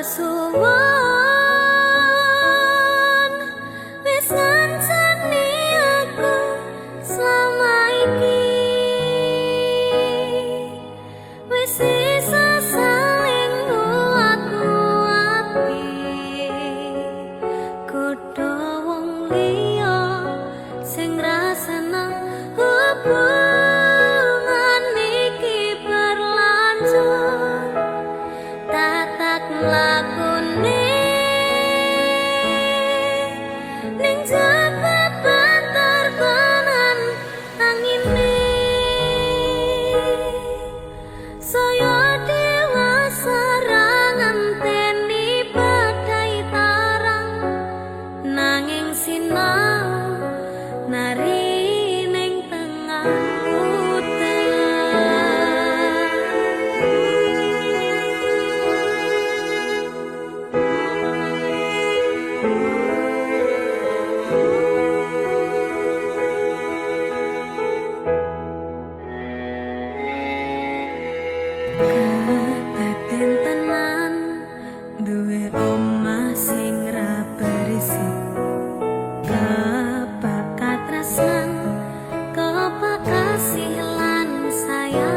suwon wis ngancani aku selama iki wis isa saling nguat-nguati kudu wong liya sing rasana hubungan iki berlanjut tatak lakune ning jabatan terkonan angine saya dewasa ngenteni badai tarang nanging sinau nari ning tengah kebaten tenan duwe omah sing ra berisi kebakat tresnan kebakat kasih lan sayang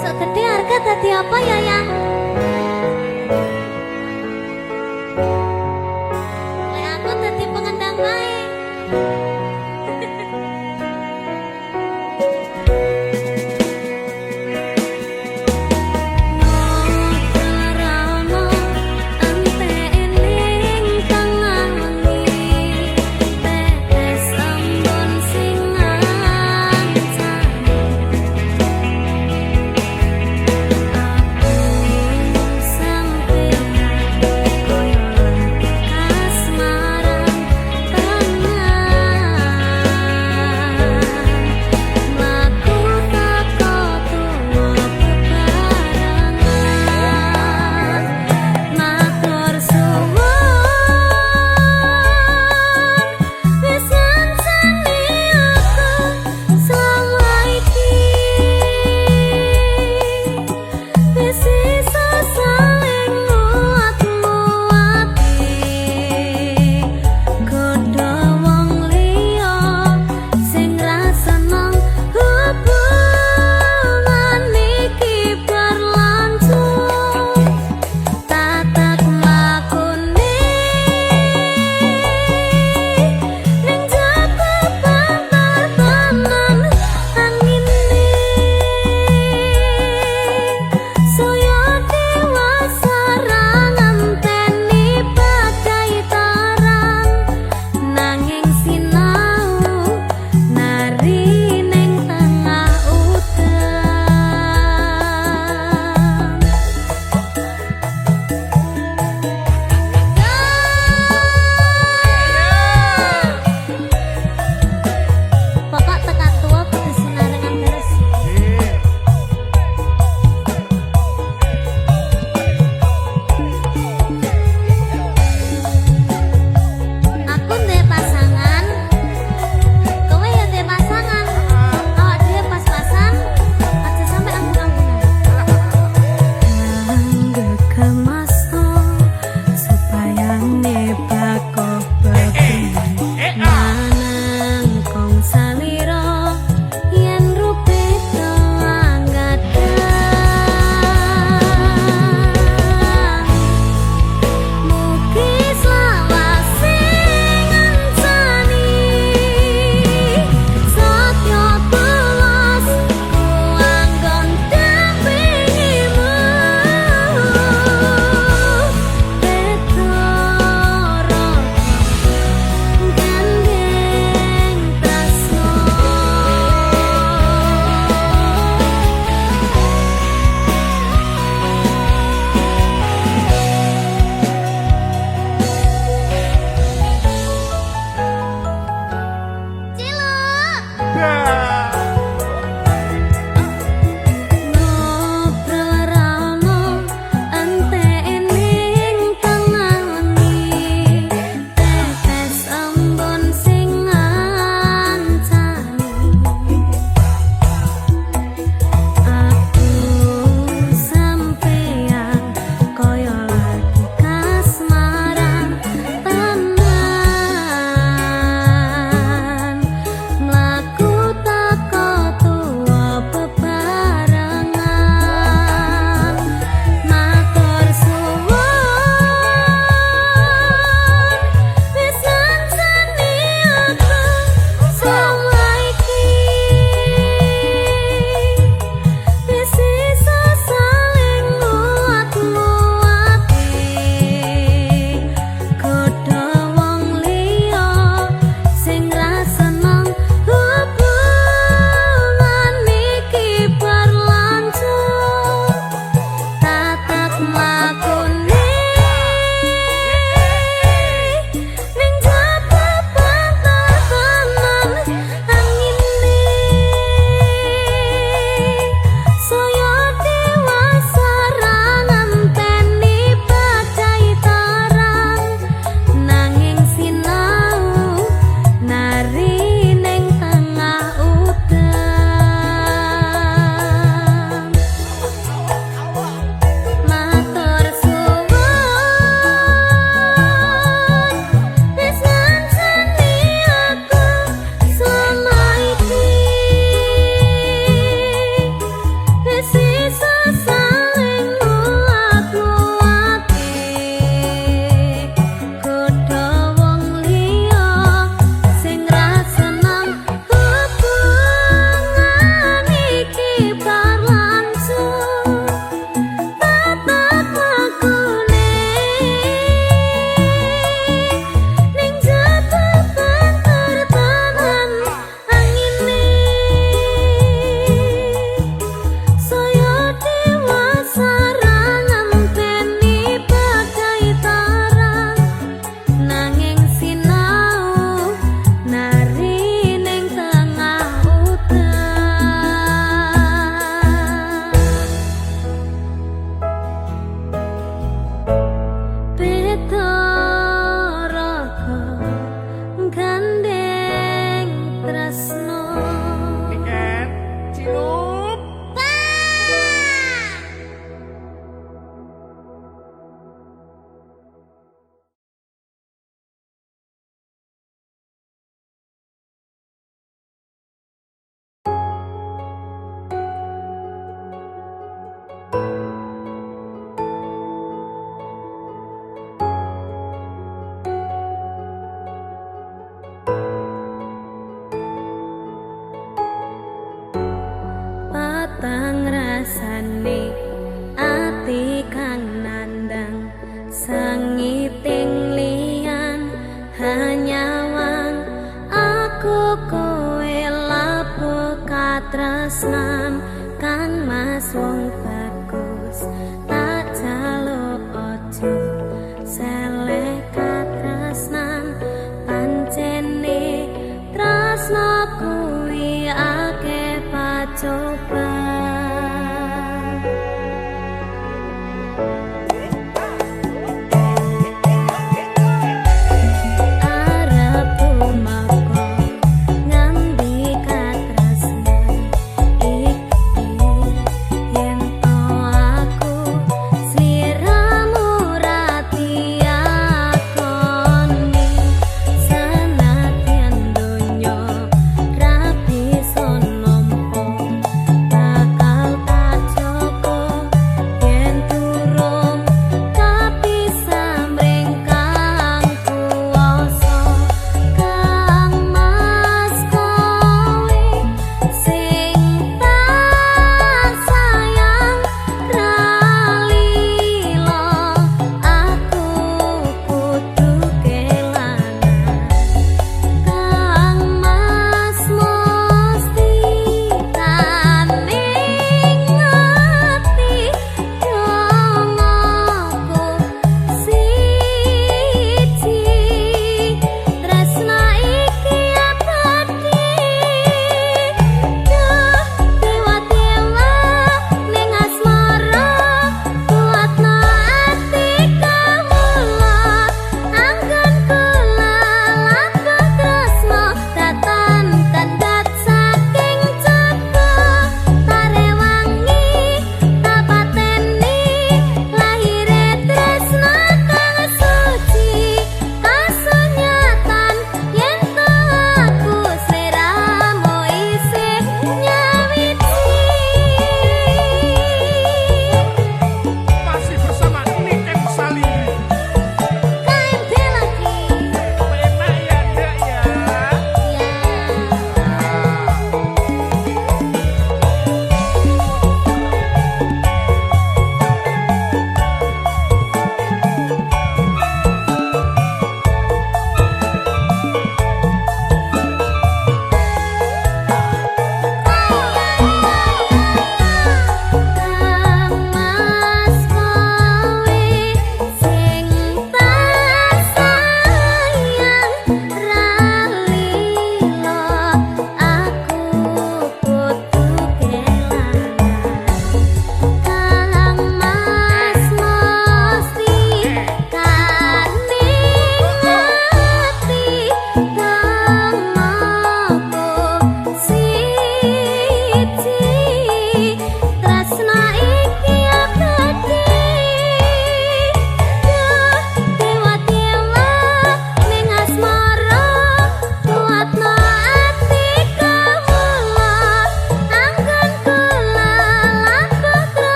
segede harga tadi apa ya yang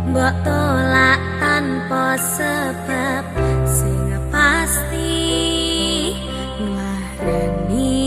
mbok tolak tanpa sebab sing pasti nglareni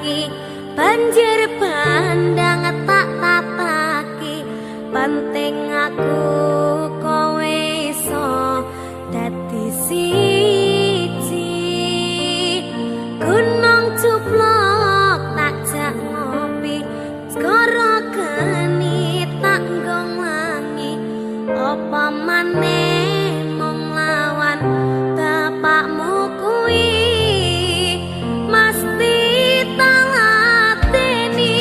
tataki banjir bandang tak tataki penting aku kowe iso dadi siji gunung cuplok tak jak ngopi skoro geni tak nggong langi apa maneh mung lawan bapakmu kuwi mesti tak lateni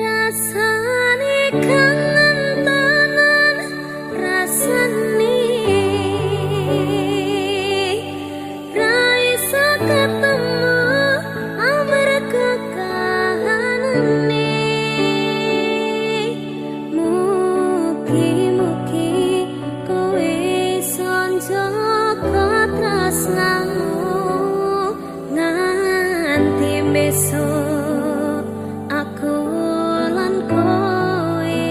Rasane kangen tenan rasane ra iso ketemu amarga kahanane mugi-mugi kowe sanjaka tresnamu nganti besok aku lan kowe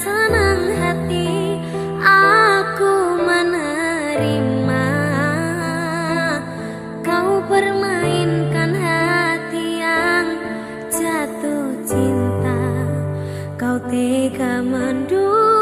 senang hati aku menerima kau permainkan hati yang jatuh cinta. Kau tega mendua.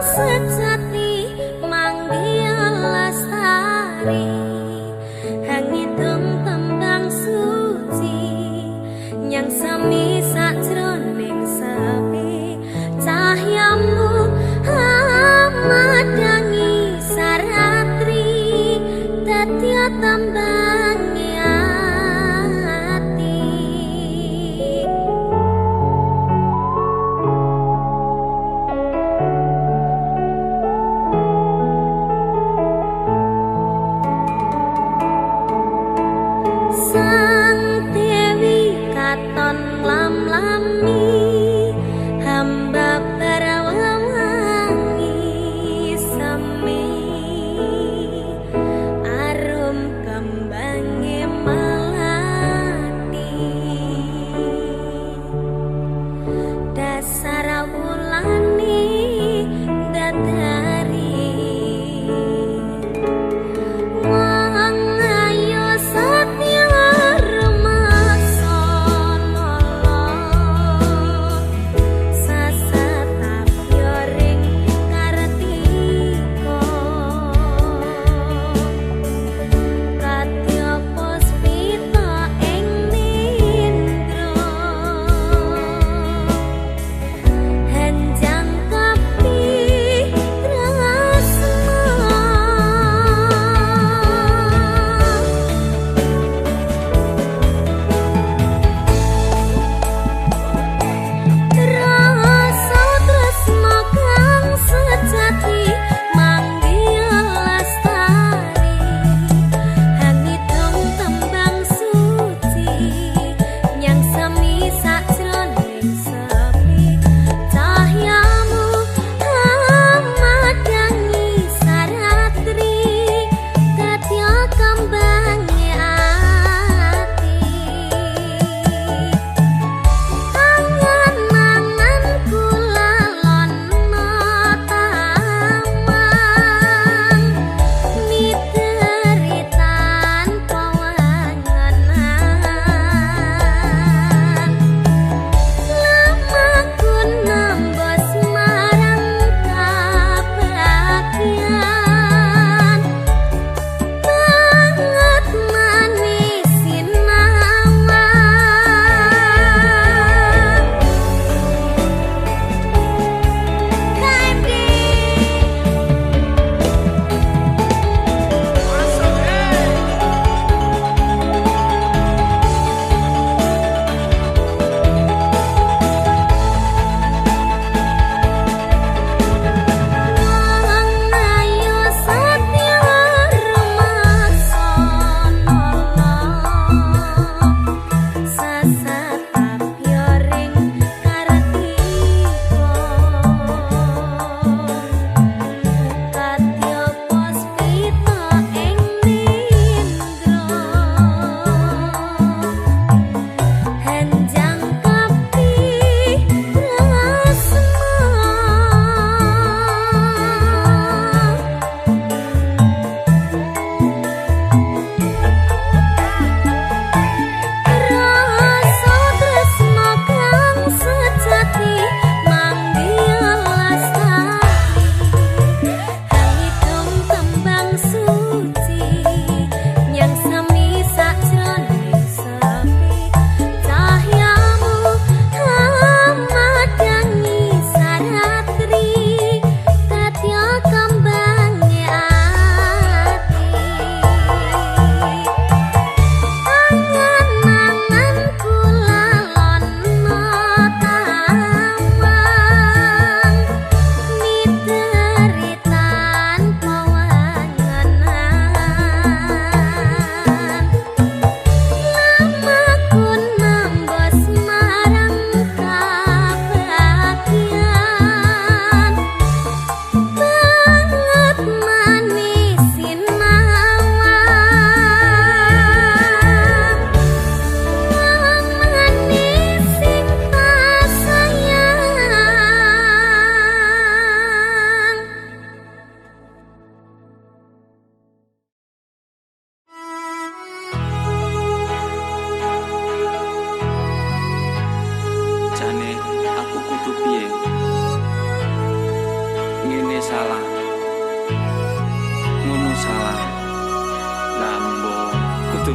sejati manggil lestari hangitung tembang suci yang sami sakjroning sepi cahyamu madangi saratri dadi tambangi ati.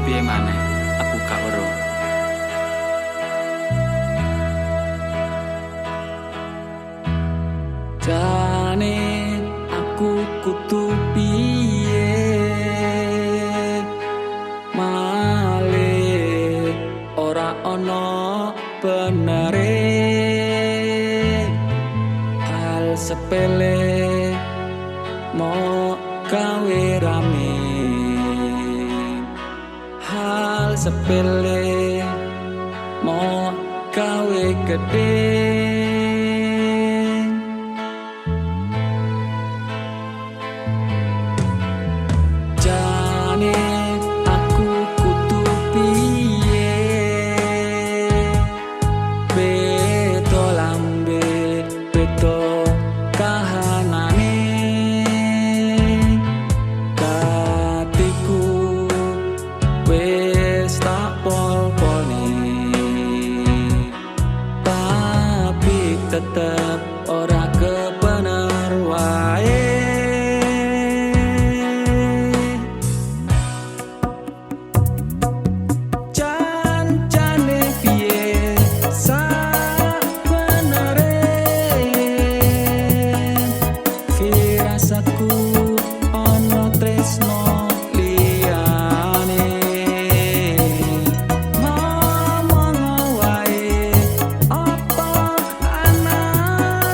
piye maneh, aku gak weruh. Jane aku kudu piye malih ora ana benere, hal sepele mau gawe rame, hal sepele mau gawe gede. Jane aku kudu piye beto lambe beto kahanane katiku wis tak pol-polne tapi tetep ora kebener wae. Rasaku ono tresno liyane ngomong wae apa anane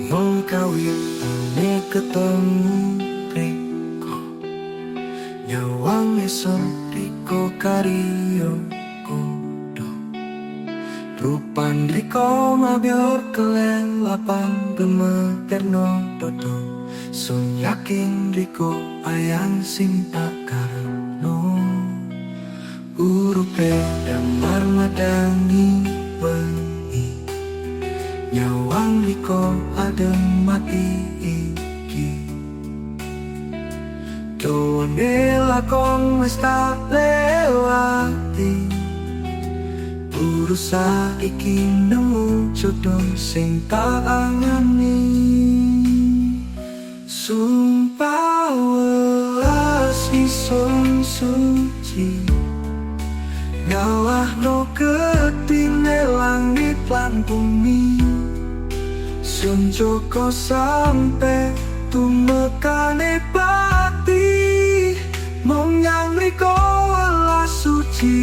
Wong kawin ane ketemu riko, nyawang esok riko kariyo kudo. Rupan riko mabior kelelapan gemeterno dodo. Sun yakin riko ayang sing tak karepno. Urupe damar madangi wengi, nyawang riko adem mati iki. Done lakon wis tak lewati, urusan iki nemu jodoh sing tak angani. Sumpah welas isun suci, ngawahno ketine langit lan bumi. Sun joko sampe tumekane pati, mong yang riko welas suci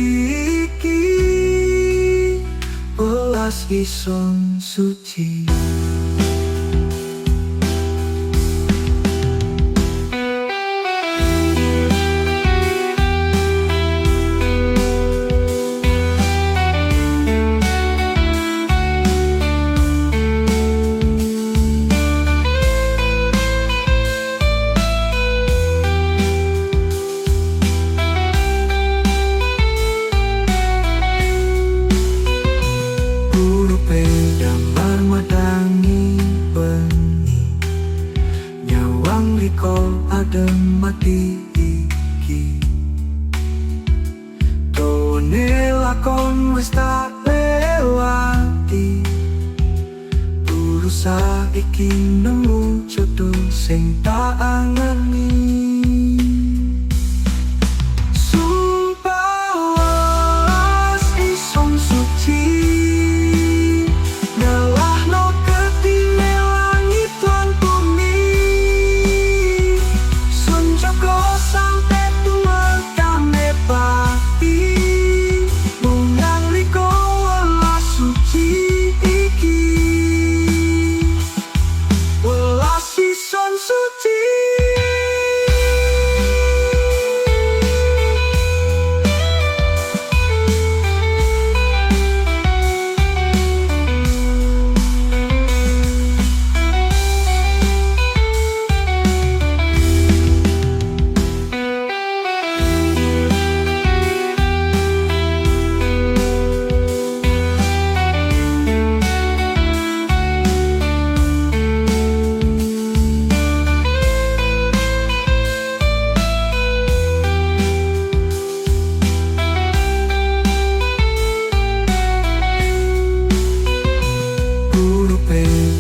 iki, welas isun suci. Damar madangi bengi, nyawang riko adem mati iki. Done lakon wis tak lewati, urusan iki nemu jodoh sing tak angani.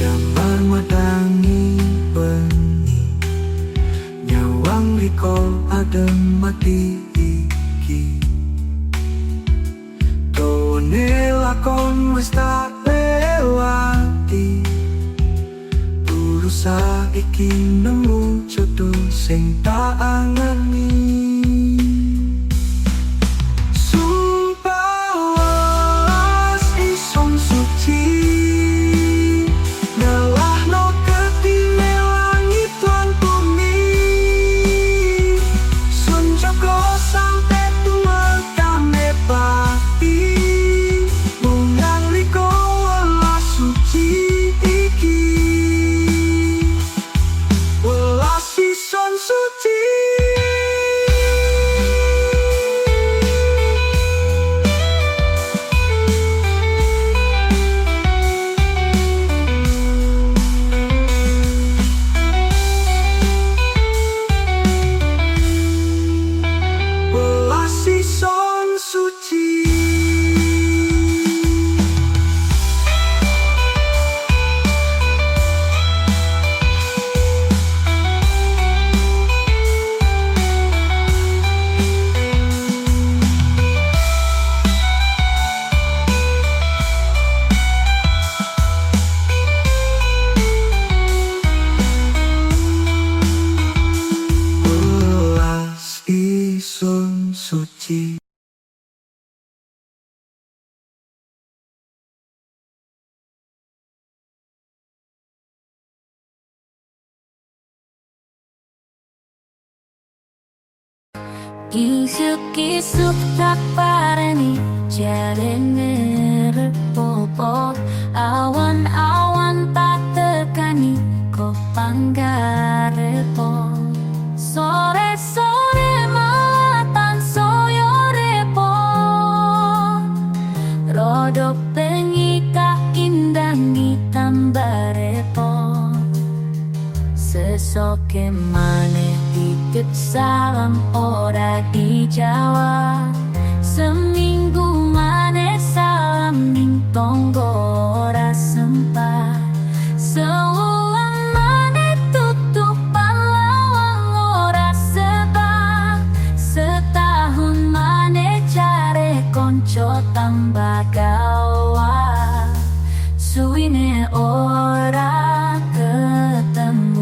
Damar madangi bengi, nyawang riko adem mati iki. Done lakon wis tak lewati, urusan iki nemu jodoh sing tak angani. Suci Kisuk-kisuk tak pareni jarene repopo. Awan-awan tak tekani kok panggarepo. Sore-sore matan soyo repo. Rodok pengika indangi tambah repo. Sesoke maneh titip salam ora dijawab. Seminggu maneh salam ning tonggo ora sempat. Sewulan maneh tutupan lawang ora sebab. Setahun maneh cari konco tambah gawat. Suwine ora ketemu.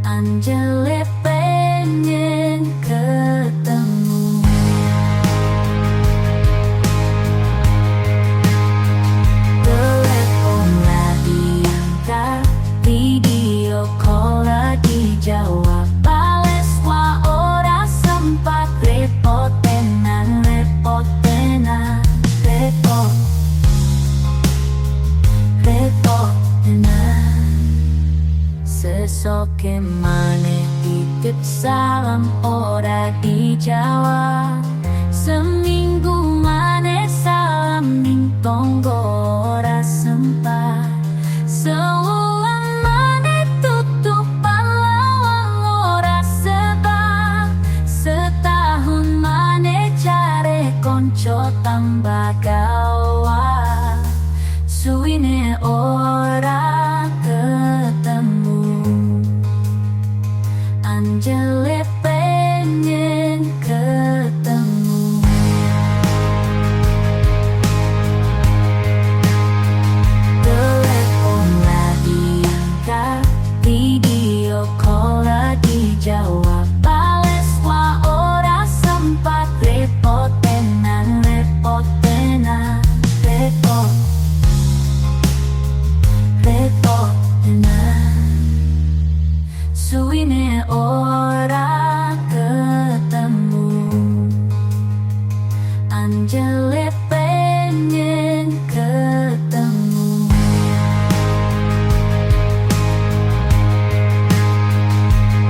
Anjele pengen ketemu. Telepon lah diangkat, video call lah dijawab. Bales wa ora sempat, repot tenan, repot tenan, repot, repot tenan. Sesoke maneh titip salam ora dijawab. Seminggu maneh salam ning tonggo ora sempat. Sewulan maneh tutupan lawang ora sebab. Setahun maneh cari konco tambah gawat. Suwine ora ketemu. Anjele pengen ketemu. Telepon lah diangkat, video call lah dijawab. Bales wa ora sempat, repot tenan, repot tenan, repot, repot tenan. Suwine ora ketemu. Anjele pengen ketemu.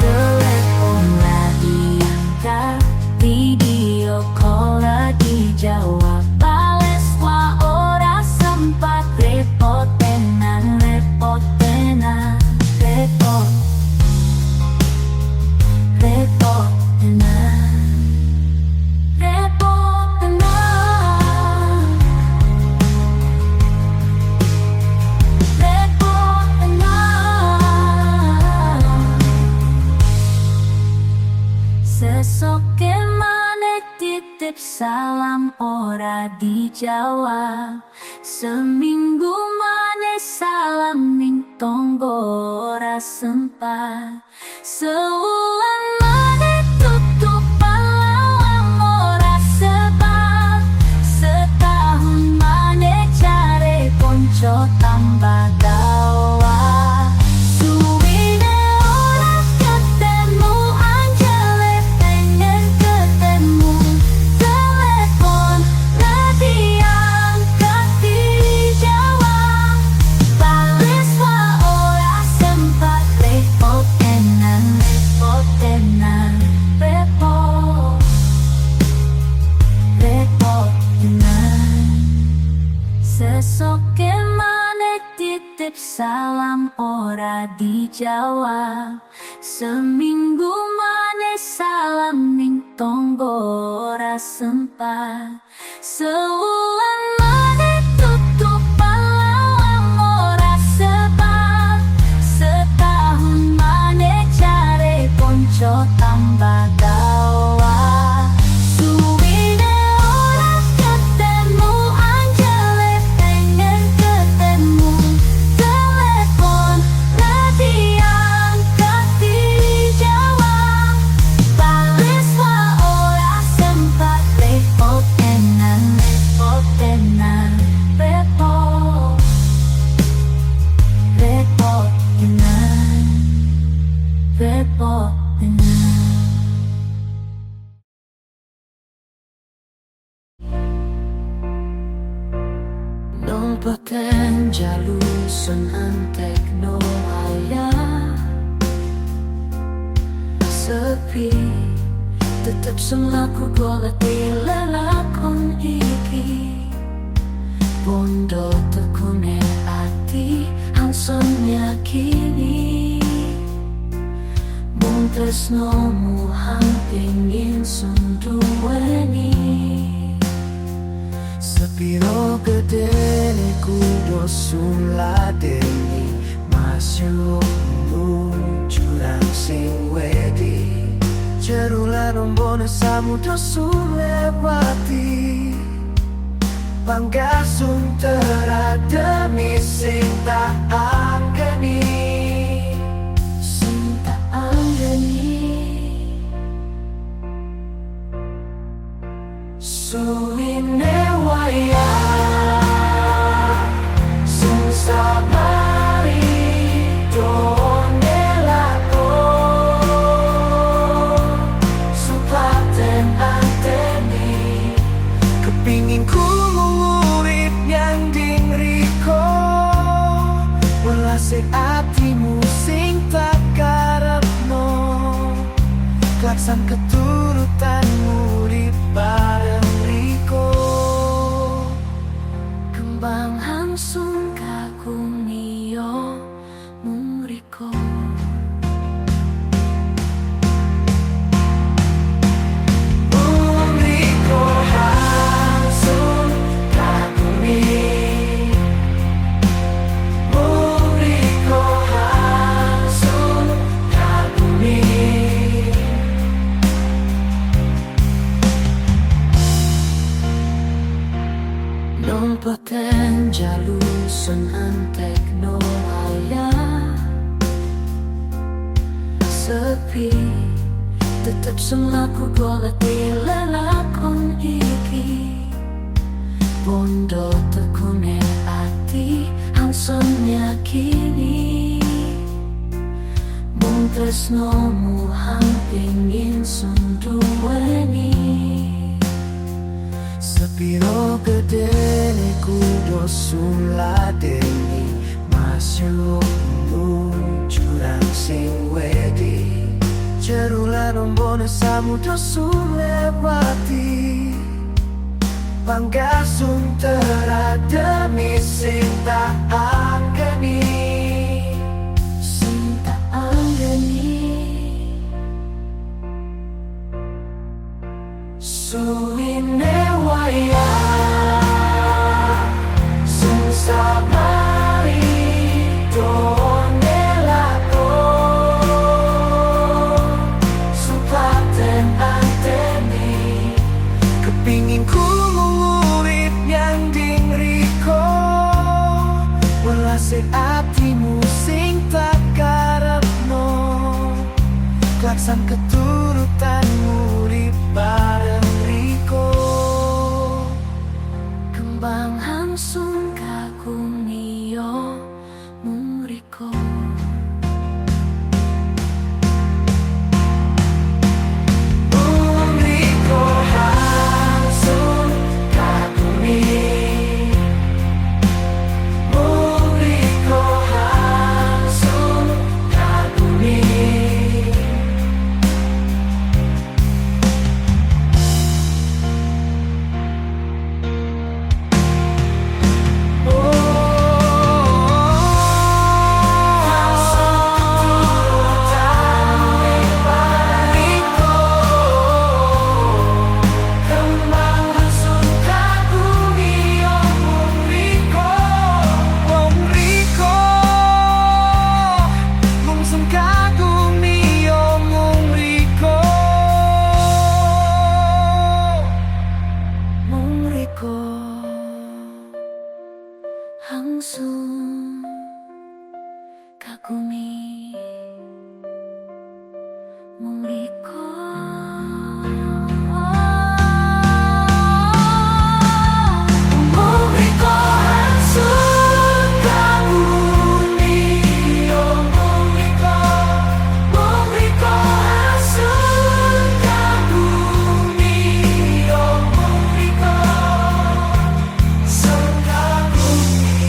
Telepon lah diangkat, video call lah dijawab. Bales wa ora sempat, repot tenan, repot tenan, repot, repot tenan, repot tenan, repot tenan. Sesoke maneh titip salam ora dijawab. Seminggu maneh salam ning tonggo ora sempat. Sewulan maneh tutupan lawang ora sebab. Setahun maneh cari konco tambah gawat. Suwine ora ketemu. Anjele pengen ketemu. Telepon lah diangkat, dijawab. Bales wa ora sempat, repot tenan, repot tenan, repot, repot tenan. Sesoke maneh titip salam ora dijawab. Seminggu maneh salam ning tonggo ora sempat. Sewulan maneh tutupan lawang ora sebab. Setahun maneh cari konco tambah gawat. Suwine ora ketemu. Anjele pengen ketemu. Telepon lah diangkat, dijawab. Bales wa ora sempat, repot tenan, repot tenan. Nongpoten jalusun antek no aya sepi tetep selaku golati lelakon iki bondo tekune ati hanson yakini mung tresnomu hampingin sunduweni Sepiro gedene kudo suladeni masyumu jurang sing wedi Jerula rombone samudra sulewati Panggasung terademi sing tak anggeni sing tak anggeni Suwine wayah sing sabari done lakon supaten anteni kepingin ku ngurip nyanding riko welase atimu sing tak karepno klaksan keturutanmu di bareng riko kembang hangsung kakung iyo mung riko mung riko hangsung kakumi mung riko hangsung kakumi Nongpoten jalusun antek no aya sepi tetep selaku golati lelakon iki bondo tekune ati hanson yakini mung tresnomu hampingin sunduweni Sepiro gedene kudo suladeni masyumu jurang sing wedi Jerula rombone samudra sulewati Panggasung terademi sing tak anggeni sing tak anggeni Suwine wayah sing sabari done lakon supaten anteni kepingin ku ngurip nyanding riko welase atimu sing tak karepno klaksan keturutanmu di bareng riko kembang hangsung kakung iyo mung riko mung riko hangsung kakumi mung riko hangsung kakumi hangsung kakumi mung riko mung riko hangsung kakumi mung riko hangsung kakumi mung riko hangsung kakumi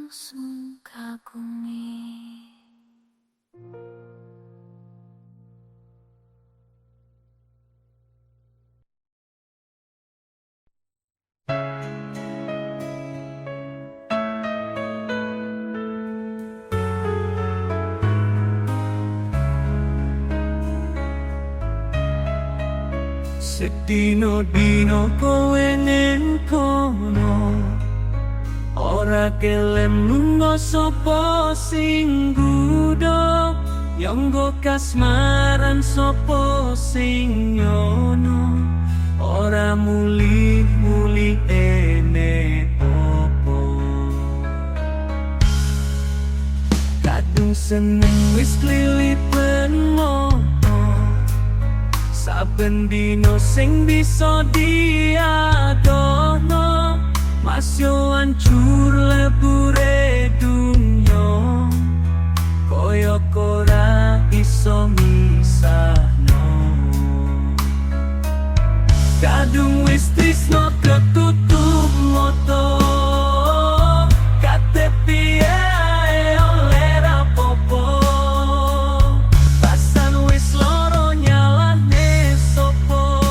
langsung kagumi. Sedino-dino kowe ning kono, ora kelem lunga sapa sing nggodha, yanggo kasmaran sapa sing nyono, ora muli-muli ene opo. Kadung seneng wis klilipen ngono, saben dino sing bisa diadono, masyo hancur lebure dunya, koyo ora iso misahno. Kadung wis tresno ketutup moto, kate piye ae oleh rapopo. Pasan wis loro nyalane sopo,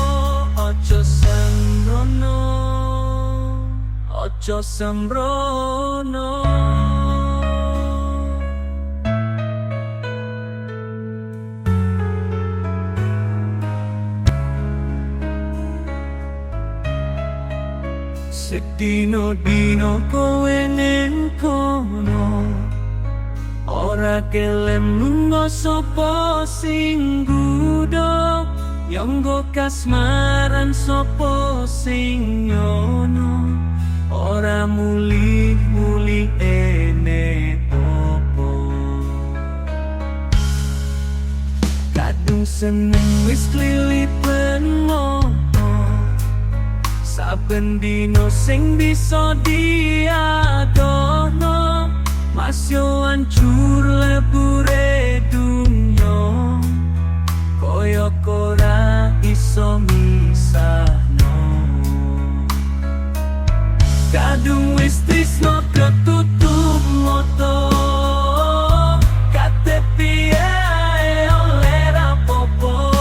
ojo sembrono, ojo sembrono. Sedino-dino kowe ning kono, ora kelem lunga sapa sing nggodha, yanggo kasmaran sapa sing nyono, ora muli-muli ene opo. Kadung seneng wis klilipen ngono, saben dino sing bisa diadono, masyo hancur lebure dunya, koyo ora iso misahno. Kadung wis tresno ketutup moto, kate piye ae oleh rapopo.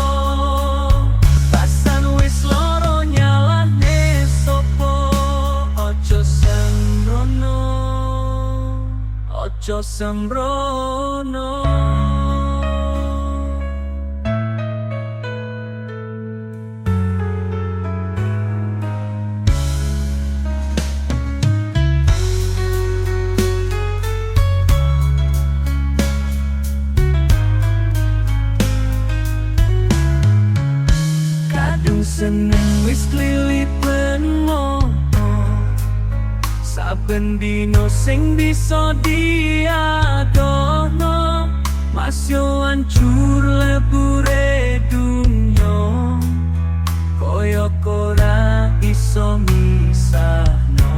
Pasan wis loro nyalane sopo, ojo sembrono, ojo sembrono. Seneng wis klilipen ngono, saben dino sing bisa diadono, masyo hancur lebure dunya, koyo ora iso misahno.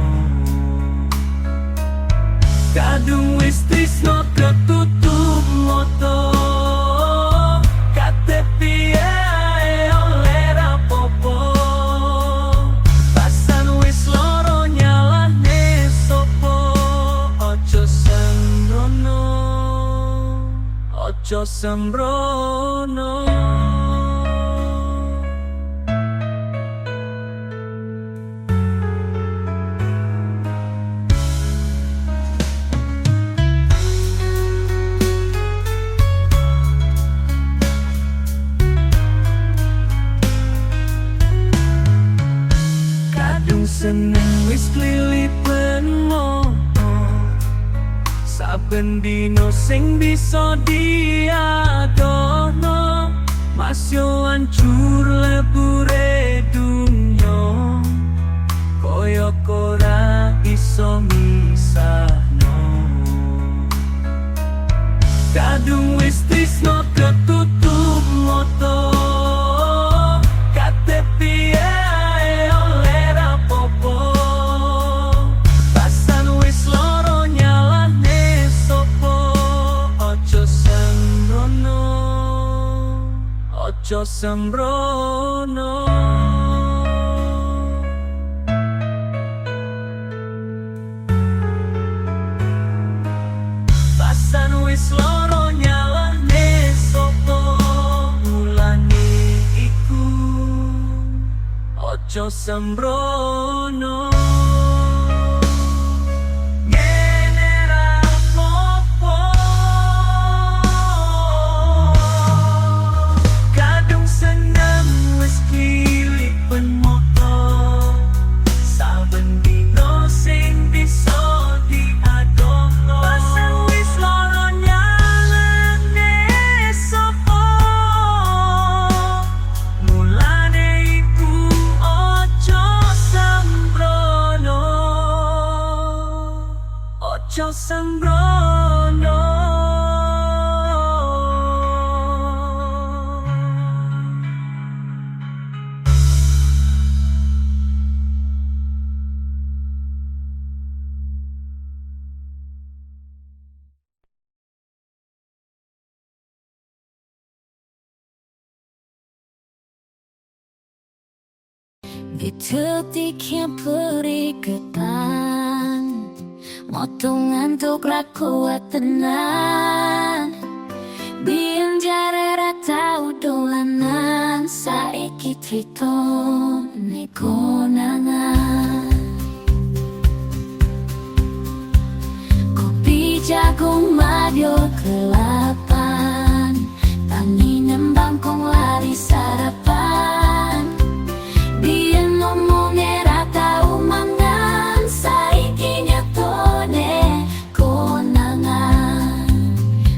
Kadung wis tresno ketutup moto, kate piye ae oleh rapopo. Pasan wis loro nyalane sopo, ojo sembrono, ojo sembrono. Seneng wis klilipen ngono, saben dino sing bisa diadono, masyo hancur lebure dunya, koyo ora iso misahno. Kadung wis tresno ketutup moto, kate piye ae oleh rapopo. Pasan wis loro nyalane sopo, ojo sembrono, ojo sembrono. ojo sembrono. Ojo sembrono. Di detik yang beriketan, moto ngantuk ra kuat tenan. Biyen jare ra tau dolanan, saiki tritone konangan. Kopi jagung madyo kelapan, tangi nembang kong lari sarapan. Biyen ngomongnya ra tau mangan, saiki nyatone konangan.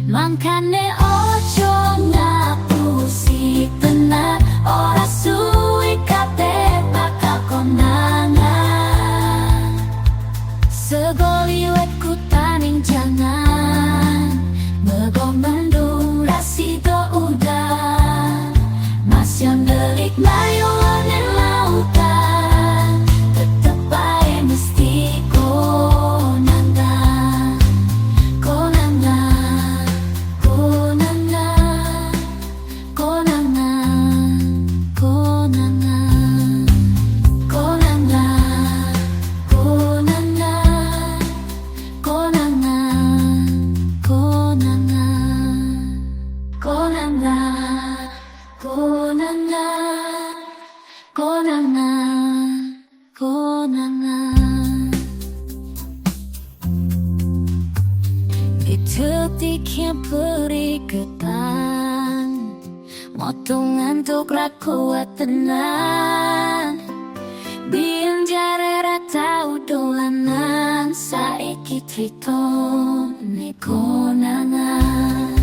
Mangkane ojo ngapusi tenan, ora suwi kate bakal konangan. Segoli wetku taning jangan, mego mendung rasido udan. Masih delik mayolan lautan, tetep bae mesti konangan. Konangan, konangan, konangan, konangan, konangan, konangan, konangan, konangan, konangan, konangan, konangan. Di detik yang beriketan, moto ngantuk ra kuat tenan. Biyen jare ra tau dolanan, saiki tritone konangan.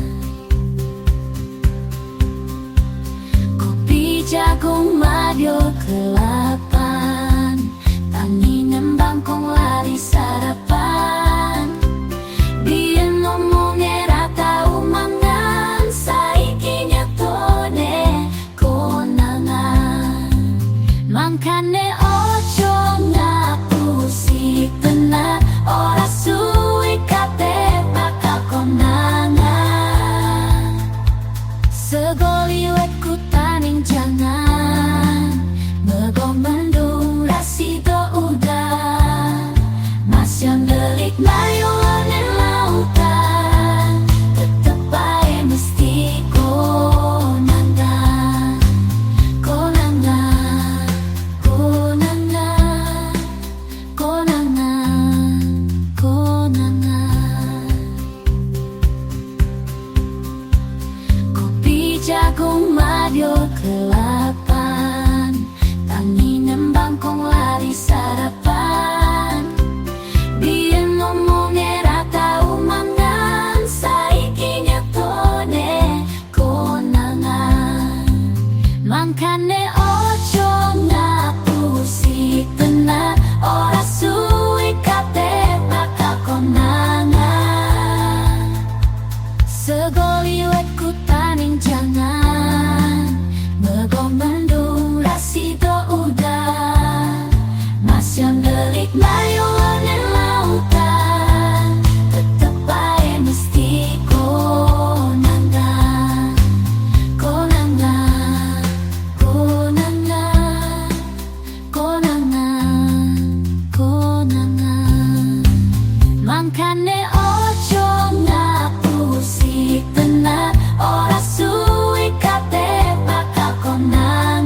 Kopi jagung madyo kelapan, tangi nembang kong lari sarapan. Biyen ngomongnya ra tau mangan, saiki nyatone konangan. Mangkane ojo ngapusi tenan, ora suwi kate bakal konangan. Segoli wetku taning jangan, mego mendung rasido udan. Masih delik mayolan lautan, tetep bae mesti konangan. Konangan, konangan, konangan, konangan. Kopi jagung madyo kelapan, tangi nembang kong lari sarapan. Biyen ngomongnya ra tau mangan, saiki nyatone konangan. Mangkane ojo ngapusi tenan, ora suwi kate bakal konangan. Segoli wetku taning jangan, mego mendung rasido udan. Masih delik mayolan lautan, tetep bae mesti konangan. Konangan, konangan, konangan, konangan. Mangkane ojo ngapusi tenan, ora suwi kate bakal konangan.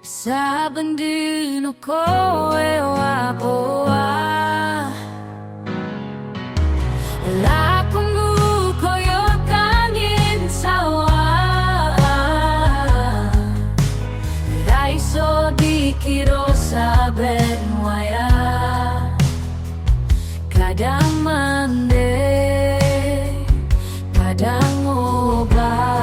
Saben dino kowe wapoa lakumu koyo angin sawah ra iso dikira saben waya kadang mandek kadang obat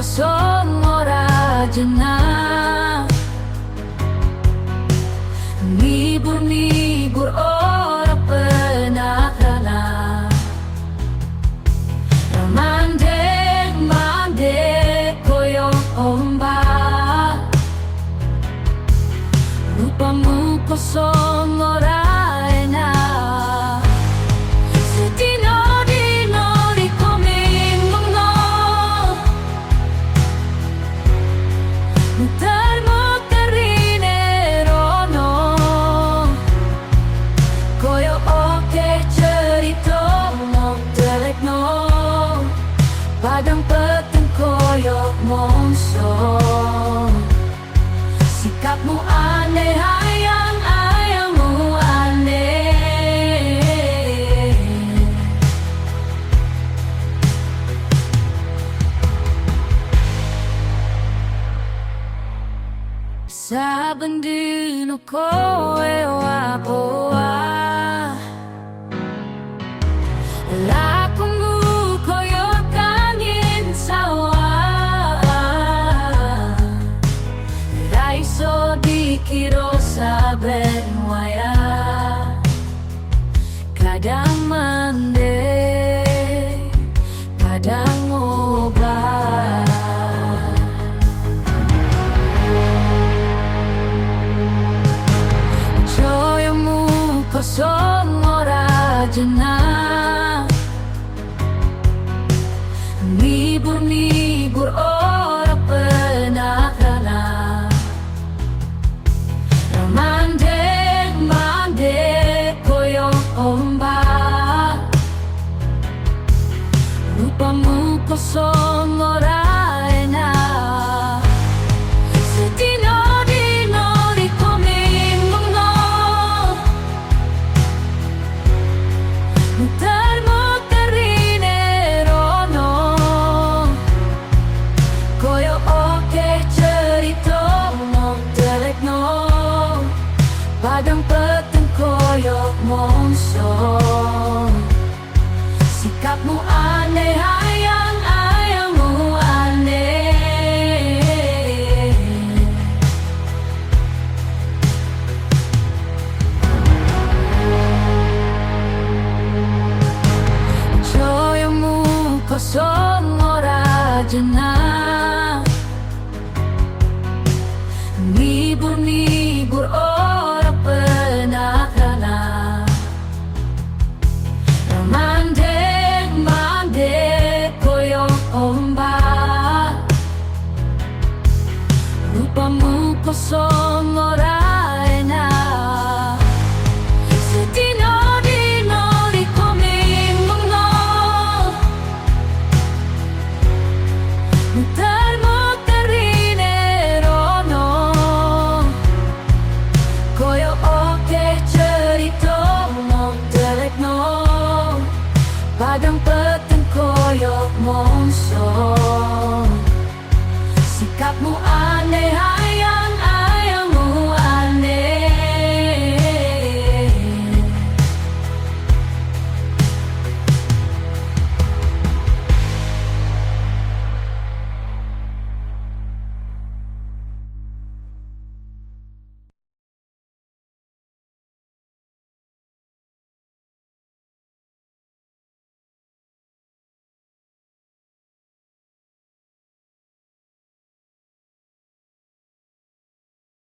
kosong ora jenah nibur-nibur ora pernah kalah mandek-mandek koyo ombak rupamu kosong ora enak sedino-dino muter-muter rine rono koyo oke cerita mong telekno padang peteng koyo mongso sikapmu aneh ayangmu aneh saben dino kowe wapoa lakumu koyo angin sawah ra iso dikira saben waya kadang mandek kadang obat kosong ora jenah nibur-nibur ora pernah kalah mandek-mandek koyo ombak rupamu kosong ora enak sedino-dino muter-muter rine rono koyo oke cerita mong telekno padang peteng koyo mongso sikapmu aneh ayangmu aneh kosong ora jenah